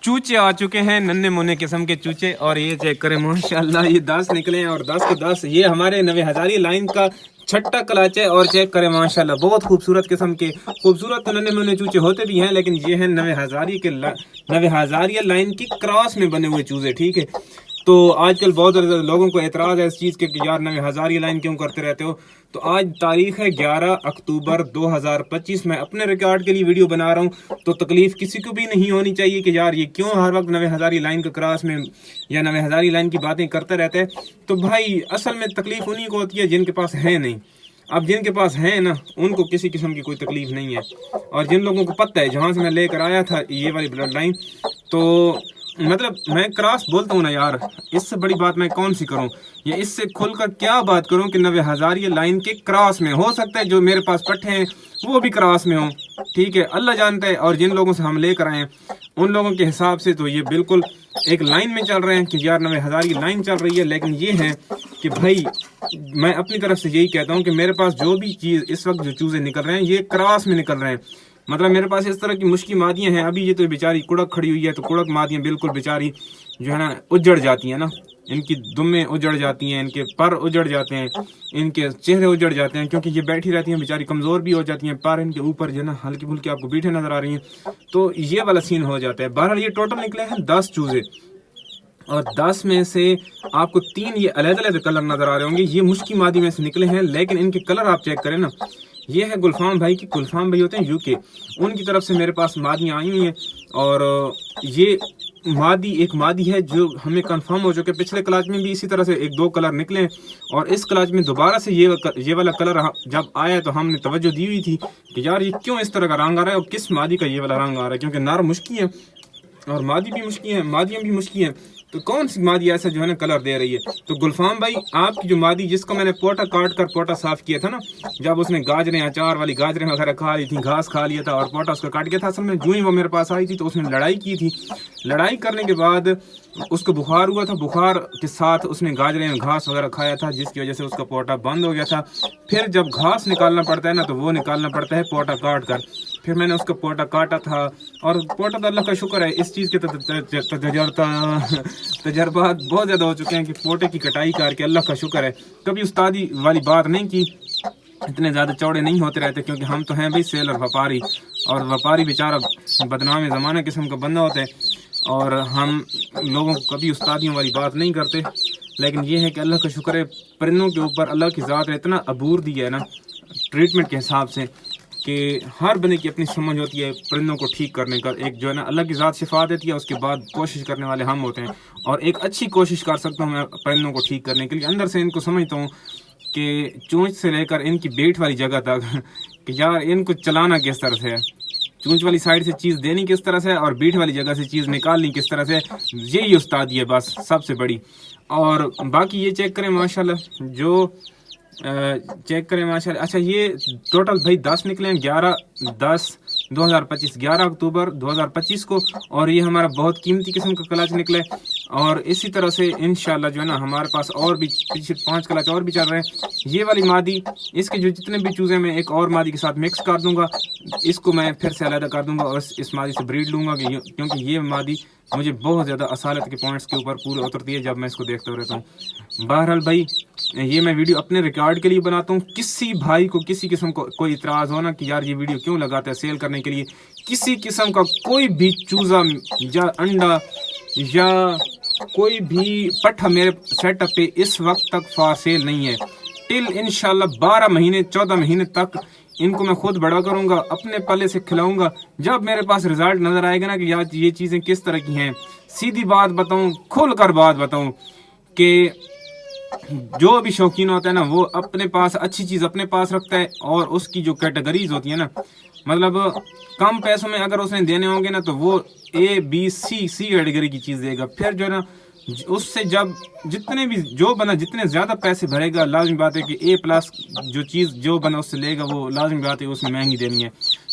चूचे आ चुके हैं, नन्हे मुन्ने किस्म के चूचे। और ये चेक करें माशाल्लाह, ये 10 निकले हैं और 10 के 10 ये हमारे नवे हजारी लाइन का छठा क्लच है। और चेक करें माशाल्लाह, बहुत खूबसूरत किस्म के, खूबसूरत तो नन्हे मुन्ने चूचे होते भी हैं, लेकिन ये हैं नवे हजारिया लाइन की क्रॉस में बने हुए चूजे। ठीक है, तो आजकल बहुत ज़्यादा लोगों को एतराज़ है इस चीज़ के कि यार नवे हजारिया लाइन क्यों करते रहते हो। तो आज तारीख है 11 अक्टूबर 2025। मैं अपने रिकॉर्ड के लिए वीडियो बना रहा हूँ, तो तकलीफ किसी को भी नहीं होनी चाहिए कि यार ये क्यों हर वक्त नवे हजारी लाइन के क्रॉस में या नवे हजारी लाइन की बातें करते रहते हैं। तो भाई असल में तकलीफ उन्हीं को होती है जिनके पास है नहीं। अब जिनके पास है ना, उनको किसी किस्म की कोई तकलीफ नहीं है। और जिन लोगों को पता है, जहाँ से मैं लेकर आया था ये वाली ब्लड लाइन, तो मतलब मैं क्रॉस बोलता हूँ ना यार, इससे बड़ी बात मैं कौन सी करूँ, या इससे खुलकर क्या बात करूँ कि नवे हजारिया लाइन के क्रॉस में हो सकता है जो मेरे पास पट्टे हैं वो भी क्रॉस में हो। ठीक है, अल्लाह जानता है। और जिन लोगों से हम लेकर आए हैं उन लोगों के हिसाब से तो ये बिल्कुल एक लाइन में चल रहे हैं कि यार नवे हजारी लाइन चल रही है। लेकिन ये है कि भाई मैं अपनी तरफ से यही कहता हूँ कि मेरे पास जो भी चीज़ इस वक्त जो चूज़े निकल रहे हैं ये क्रॉस में निकल रहे हैं। मतलब मेरे पास इस तरह की मुश्किल मादियाँ हैं। अभी ये तो बेचारी कुड़क खड़ी हुई है, तो कुड़क मादियाँ बिल्कुल बेचारी जो है ना उजड़ जाती हैं ना, इनकी दुम्में उजड़ जाती हैं, इनके पर उजड़ जाते हैं, इनके चेहरे उजड़ जाते हैं, क्योंकि ये बैठी रहती हैं बेचारी, कमज़ोर भी हो जाती हैं, पर इनके ऊपर जो है ना हल्की फुल्की आपको बीठे नज़र आ रही हैं। तो ये वाला सीन हो जाता है। बहरहाल ये टोटल निकले हैं 10 चूज़े, और 10 में से आपको 3 ये अलग अलग कलर नज़र आ रहे होंगे। ये मुश्किल मादी में से निकले हैं, लेकिन इनके कलर आप चेक करें ना। ये है गुलफाम भाई की, गुलफाम भाई होते हैं यूके, उनकी तरफ से मेरे पास मादियाँ आई हुई हैं। और ये मादी एक मादी है जो हमें कंफर्म हो चुके। पिछले क्लास में भी इसी तरह से 1-2 कलर निकले हैं, और इस क्लास में दोबारा से ये वाला कलर जब आया तो हमने तवज्जो दी हुई थी कि यार ये क्यों इस तरह का रंग आ रहा है और किस मादी का ये वाला रंग आ रहा है, क्योंकि नर मुश्किल है और मादी भी मुश्किल है, मादियाँ भी मुश्किल हैं। तो कौन सी मादी ऐसा जो है ना कलर दे रही है। तो गुलफाम भाई आपकी जो मादी जिसको मैंने पोटा काट कर पोटा साफ किया था ना, जब उसने गाजरें, अचार वाली गाजरें वगैरह खा ली थी, घास खा लिया था और पोटा उसका काट गया था, असल में जो ही वो मेरे पास आई थी तो उसने लड़ाई की थी। लड़ाई करने के बाद उसको बुखार हुआ था, बुखार के साथ उसने गाजरें घास वगैरह खाया था, जिसकी वजह से उसका पोटा बंद हो गया था। फिर जब घास निकालना पड़ता है ना, तो वो निकालना पड़ता है पोटा काट कर। फिर मैंने उसका पोटा काटा था, और पोटा तो अल्लाह का शुक्र है, इस चीज़ के तजर्बात बहुत ज़्यादा हो चुके हैं कि पोटे की कटाई करके अल्लाह का शुक्र है कभी उस्तादी वाली बात नहीं की, इतने ज़्यादा चौड़े नहीं होते रहते, क्योंकि हम तो हैं भाई सेलर व्यापारी, और व्यापारी बेचारा बदनाम ज़माना किस्म का बंदा होता है, और हम लोगों को कभी उस्तादियों वाली बात नहीं करते। लेकिन ये है कि अल्लाह का शुक्र है, परिंदों के ऊपर अल्लाह की ज़ात ने इतना अबूर दिया है ना ट्रीटमेंट के हिसाब से, कि हर बंदे की अपनी समझ होती है परिंदों को ठीक करने का। एक जो है ना अल्लाह की ज़ात शिफा देती है, उसके बाद कोशिश करने वाले हम होते हैं, और एक अच्छी कोशिश कर सकता हूँ मैं परिंदों को ठीक करने के लिए। अंदर से इनको समझता हूँ कि चोंच से लेकर इनकी बेट वाली जगह तक कि यार इनको चलाना किस तरह से है, चोंच वाली साइड से चीज़ देनी किस तरह से है, और बीट वाली जगह से चीज़ निकालनी किस तरह से, यही उस्तादी है बस सबसे बड़ी। और बाकी ये चेक करें माशाल्लाह, जो चेक करें माशाल्लाह। अच्छा, ये टोटल भाई 10 निकले हैं, 11/10/2025, 11 अक्टूबर 2025 को। और ये हमारा बहुत कीमती किस्म का क्लच निकले, और इसी तरह से इंशाल्लाह जो है ना हमारे पास और भी पीछे 5 क्लच और भी चल रहे हैं। ये वाली मादी, इसके जो जितने भी चूज़े मैं एक और मादी के साथ मिक्स कर दूंगा, इसको मैं फिर से अलग कर दूंगा और इस मादी से ब्रीड लूँगा, क्योंकि ये मादी मुझे बहुत ज़्यादा असालत के पॉइंट्स के ऊपर पूरे उतरती है जब मैं इसको देखता रहता हूँ। बहरहाल भाई ये मैं वीडियो अपने रिकॉर्ड के लिए बनाता हूँ। किसी भाई को किसी किस्म को कोई इतराज़ हो ना कि यार ये वीडियो क्यों लगाता है सेल करने के लिए, किसी किस्म का कोई भी चूज़ा या अंडा या कोई भी पट्ठा मेरे सेटअप पे इस वक्त तक फॉर सेल नहीं है। टिल इंशाल्लाह 12 महीने 14 महीने तक इनको मैं खुद बड़ा करूंगा, अपने पले से खिलाऊंगा। जब मेरे पास रिजल्ट नजर आएगा ना कि यार ये चीज़ें किस तरह की हैं, सीधी बात बताऊं, खुल कर बात बताऊं, कि जो भी शौकीन होता है ना वो अपने पास अच्छी चीज़ अपने पास रखता है, और उसकी जो कैटेगरीज होती है ना, मतलब कम पैसों में अगर उसने देने होंगे ना तो वो A B C कैटेगरी की चीज़ देगा। फिर जो है ना उससे जब जितने भी जो बना जितने ज़्यादा पैसे भरेगा, लाजमी बात है कि A+ जो चीज़ जो बना उससे लेगा, वो लाजमी बात है उसमें महंगी देनी है।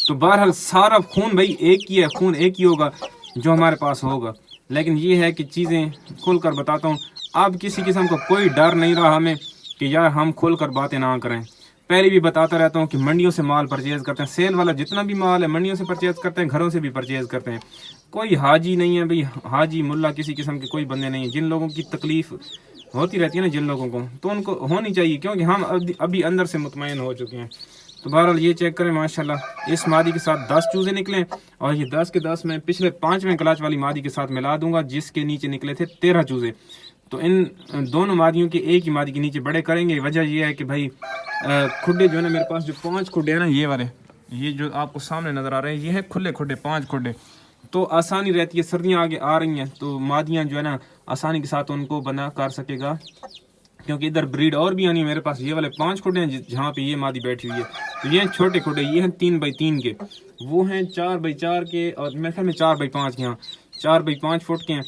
तो बहरहाल सारा खून भाई एक ही है, खून एक ही होगा जो हमारे पास होगा। लेकिन ये है कि चीज़ें खुल कर बताता हूँ, अब किसी किस्म का कोई डर नहीं रहा हमें कि यार हम खुल कर बातें ना करें। पहले भी बताता रहता हूँ कि मंडियों से माल परचेज करते हैं, सेल वाला जितना भी माल है मंडियों से परचेज करते हैं, घरों से भी परचेज करते हैं। कोई हाजी नहीं है भाई, हाजी मुल्ला किसी किस्म के कोई बंदे नहीं है। जिन लोगों की तकलीफ होती रहती है ना जिन लोगों को, तो उनको होनी चाहिए, क्योंकि हम अभी अंदर से मुतमईन हो चुके हैं। तो बहरहाल ये चेक करें माशाल्लाह, इस मादी के साथ 10 चूजे निकले और ये 10 के 10 मैं पिछले 5वें क्लाच वाली मादी के साथ मिला दूंगा, जिसके नीचे निकले थे 13 चूजे। तो इन दोनों मादियों के एक ही मादी के नीचे बड़े करेंगे। वजह यह है कि भाई खुड्डे जो है ना मेरे पास, जो 5 खुड्डे हैं ना ये वाले, ये जो आपको सामने नज़र आ रहे हैं, ये हैं खुले खुड्डे, 5 खुड्डे। तो आसानी रहती है, सर्दियाँ आगे आ रही हैं तो मादियाँ जो है ना आसानी के साथ उनको बना कर सकेगा, क्योंकि इधर ब्रीड और भी आनी है। मेरे पास ये वाले 5 खुड्डे हैं जहाँ पे ये मादी बैठी हुई है। तो ये हैं छोटे खुड्डे, ये हैं 3x3 के, वो हैं 4x4 के, और मेरे ख्याल में 4x5 के, यहाँ 4x5 फुट के हैं।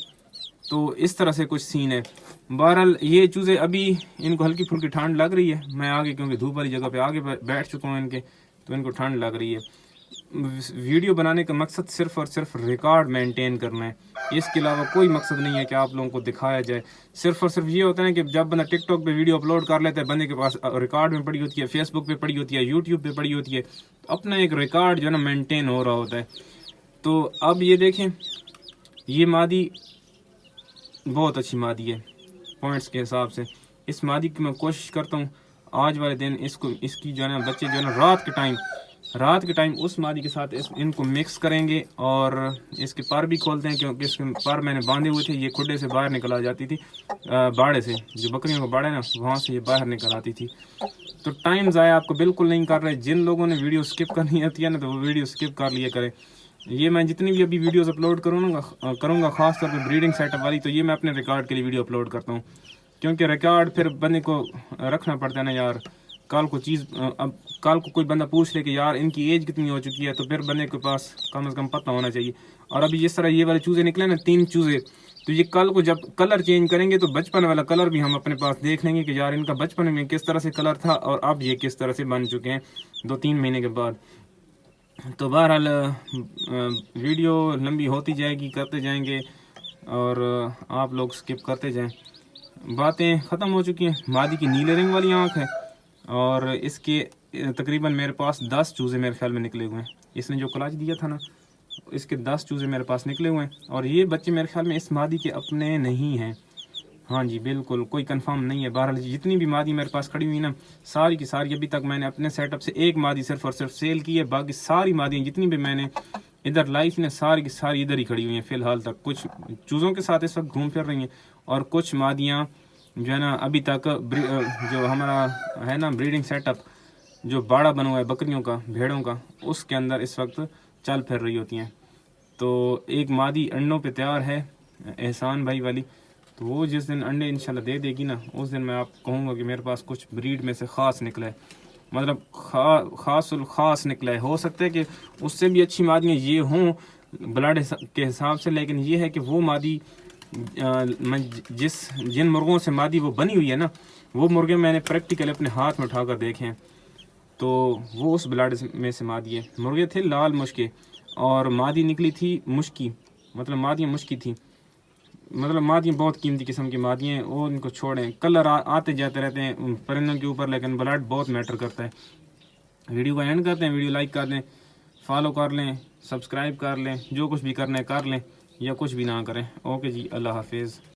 तो इस तरह से कुछ सीन है। बहरहाल ये चूज़े अभी इनको हल्की फुल्की ठंड लग रही है, मैं आगे क्योंकि धूप वाली जगह पे आगे बैठ चुका हूँ इनके, तो इनको ठंड लग रही है। वीडियो बनाने का मकसद सिर्फ़ और सिर्फ रिकॉर्ड मेंटेन करना है, इसके अलावा कोई मकसद नहीं है कि आप लोगों को दिखाया जाए। सिर्फ़ और सिर्फ ये होता है कि जब बंदा टिकटॉक पे वीडियो अपलोड कर लेता है, बंदे के पास रिकॉर्ड में पड़ी होती है, फेसबुक पे पड़ी होती है, यूट्यूब पे पड़ी होती है, तो अपना एक रिकॉर्ड जो है ना मेंटेन हो रहा होता है। तो अब ये देखें, ये मादी बहुत अच्छी मादी है पॉइंट्स के हिसाब से। इस मादी की मैं कोशिश करता हूँ आज वाले दिन इसकी जो है ना बच्चे जो है ना रात के टाइम उस मादी के साथ इनको मिक्स करेंगे, और इसके पर भी खोलते हैं, क्योंकि इसके पर मैंने बांधे हुए थे, ये खुड्डे से बाहर निकल आ जाती थी, बाड़े से, जो बकरियों का बाड़ा है ना वहाँ से ये बाहर निकल आती थी। तो टाइम ज़ाया आपको बिल्कुल नहीं कर रहे। जिन लोगों ने वीडियो स्किप करनी आती है ना, तो वो वीडियो स्किप कर लिया करें। ये मैं जितनी भी अभी वीडियोस अपलोड करूँगा ख़ास तौर पे ब्रीडिंग सेटअप वाली, तो ये मैं अपने रिकॉर्ड के लिए वीडियो अपलोड करता हूँ, क्योंकि रिकॉर्ड फिर बंदे को रखना पड़ता है ना यार। कल को कोई बंदा पूछ ले कि यार इनकी एज कितनी हो चुकी है, तो फिर बंदे के पास कम से कम पता होना चाहिए। और अभी जिस तरह ये वाले चूज़े निकले ना 3 चूज़े, तो ये कल को जब कलर चेंज करेंगे तो बचपन वाला कलर भी हम अपने पास देख लेंगे कि यार इनका बचपन में किस तरह से कलर था और अब ये किस तरह से बन चुके हैं 2-3 महीने के बाद। तो बहरहाल वीडियो लंबी होती जाएगी, करते जाएंगे और आप लोग स्किप करते जाएं। बातें ख़त्म हो चुकी हैं। मादी की नीले रंग वाली आँख है और इसके तकरीबन मेरे पास 10 चूज़े मेरे ख्याल में निकले हुए हैं। इसने जो क्लाच दिया था ना, इसके 10 चूज़े मेरे पास निकले हुए हैं, और ये बच्चे मेरे ख्याल में इस मादी के अपने नहीं हैं। हाँ जी बिल्कुल, कोई कंफर्म नहीं है। बहरहाल जितनी भी मादी मेरे पास खड़ी हुई ना, सारी की सारी अभी तक मैंने अपने सेटअप से एक मादी सिर्फ और सिर्फ सेल की है। बाकी सारी मादियाँ जितनी भी मैंने इधर लाई थी ना, सारी की सारी इधर ही खड़ी हुई हैं फ़िलहाल तक। कुछ चूज़ों के साथ इस वक्त घूम फिर रही हैं, और कुछ मादियाँ जो है ना अभी तक जो हमारा है ना ब्रीडिंग सेटअप, जो बाड़ा बना हुआ है बकरियों का, भेड़ों का, उसके अंदर इस वक्त चल फिर रही होती हैं। तो एक मादी अंडों पे तैयार है एहसान भाई वाली, तो वो जिस दिन अंडे इंशाल्लाह दे देगी ना, उस दिन मैं आपको कहूँगा कि मेरे पास कुछ ब्रीड में से ख़ास निकला है, मतलब ख़ास निकला है। हो सकता है कि उससे भी अच्छी मादियाँ ये हों ब्लड के हिसाब से, लेकिन ये है कि वो मादी जिन मुर्गों से मादी वो बनी हुई है ना, वो मुर्गे मैंने प्रैक्टिकली अपने हाथ में उठाकर देखे हैं, तो वो उस ब्लड में से मादी है। मुर्गे थे लाल मुश्के और मादी निकली थी मुश्की, मतलब मादियाँ मुश्की थी, मतलब मादियाँ बहुत कीमती किस्म की मादियाँ हैं। वो इनको छोड़ें, कलर आते जाते रहते हैं परिंदों के ऊपर, लेकिन ब्लड बहुत मैटर करता है। वीडियो को एंड करते हैं, वीडियो लाइक कर दें, फॉलो कर लें, सब्सक्राइब कर लें, जो कुछ भी करना है कर लें, या कुछ भी ना करें। ओके जी, अल्लाह हाफिज़।